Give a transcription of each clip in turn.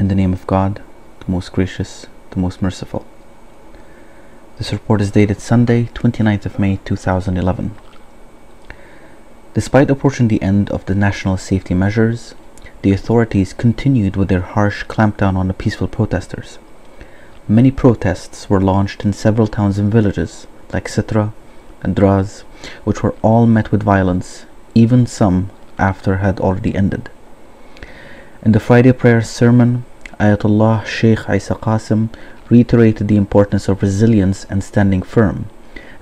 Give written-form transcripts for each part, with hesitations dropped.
In the name of God, the most gracious, the most merciful. This report is dated Sunday, 29th of May 2011. Despite approaching the end of the national safety measures, the authorities continued with their harsh clampdown on the peaceful protesters. Many protests were launched in several towns and villages, like Sitra and Draz, which were all met with violence, even some after had already ended. In the Friday prayer sermon, Ayatollah Sheikh Isa Qasim reiterated the importance of resilience and standing firm,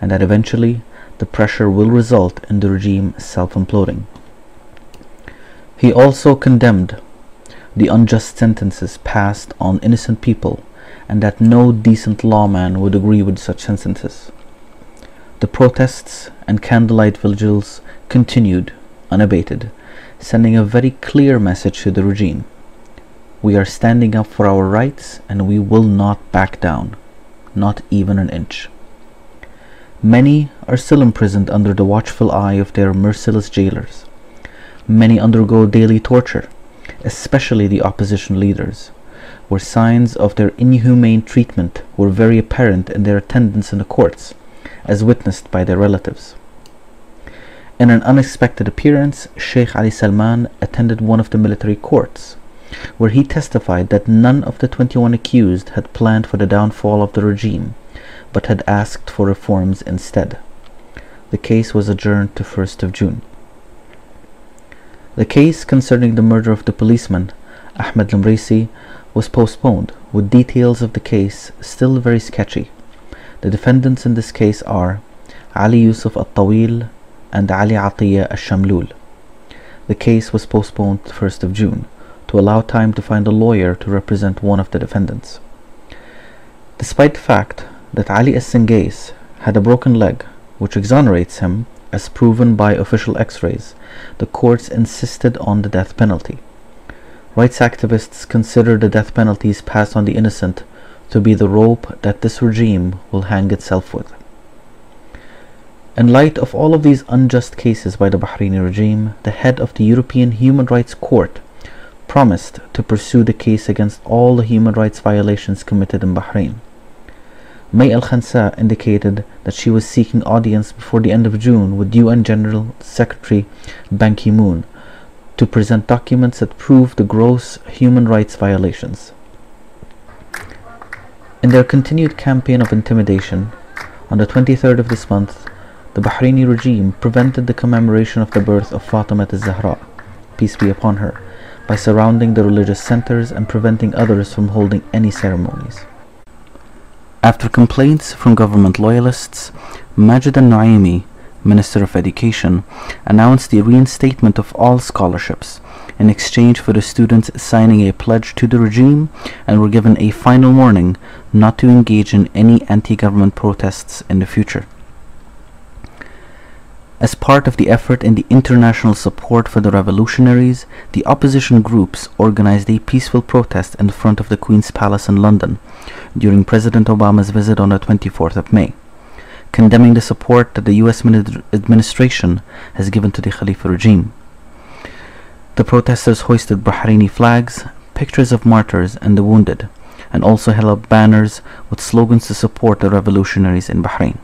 and that eventually the pressure will result in the regime self-imploding. He also condemned the unjust sentences passed on innocent people, and that no decent lawman would agree with such sentences. The protests and candlelight vigils continued unabated, sending a very clear message to the regime. We are standing up for our rights and we will not back down, not even an inch. Many are still imprisoned under the watchful eye of their merciless jailers. Many undergo daily torture, especially the opposition leaders, where signs of their inhumane treatment were very apparent in their attendance in the courts, as witnessed by their relatives. In an unexpected appearance, Sheikh Ali Salman attended one of the military courts, where he testified that none of the 21 accused had planned for the downfall of the regime, but had asked for reforms instead. The case was adjourned to 1st of June. The case concerning the murder of the policeman, Ahmed Lamrisi, was postponed, with details of the case still very sketchy. The defendants in this case are Ali Yusuf Al-Tawil and Ali Atiyah Al-Shamlul. The case was postponed to 1st of June to allow time to find a lawyer to represent one of the defendants. Despite the fact that Ali As-Singais had a broken leg, which exonerates him as proven by official x-rays, the courts insisted on the death penalty. Rights activists consider the death penalties passed on the innocent to be the rope that this regime will hang itself with. In light of all of these unjust cases by the Bahraini regime, the head of the European Human Rights Court promised to pursue the case against all the human rights violations committed in Bahrain. May Al-Khansa indicated that she was seeking audience before the end of June with UN General Secretary Ban Ki-moon to present documents that prove the gross human rights violations. In their continued campaign of intimidation, on the 23rd of this month, the Bahraini regime prevented the commemoration of the birth of Fatima al-Zahra, peace be upon her, by surrounding the religious centers and preventing others from holding any ceremonies. After complaints from government loyalists, Majid al-Naimi, Minister of Education, announced the reinstatement of all scholarships in exchange for the students signing a pledge to the regime and were given a final warning not to engage in any anti-government protests in the future. As part of the effort in the international support for the revolutionaries, the opposition groups organized a peaceful protest in front of the Queen's Palace in London during President Obama's visit on the 24th of May, condemning the support that the US administration has given to the Khalifa regime. The protesters hoisted Bahraini flags, pictures of martyrs and the wounded, and also held up banners with slogans to support the revolutionaries in Bahrain.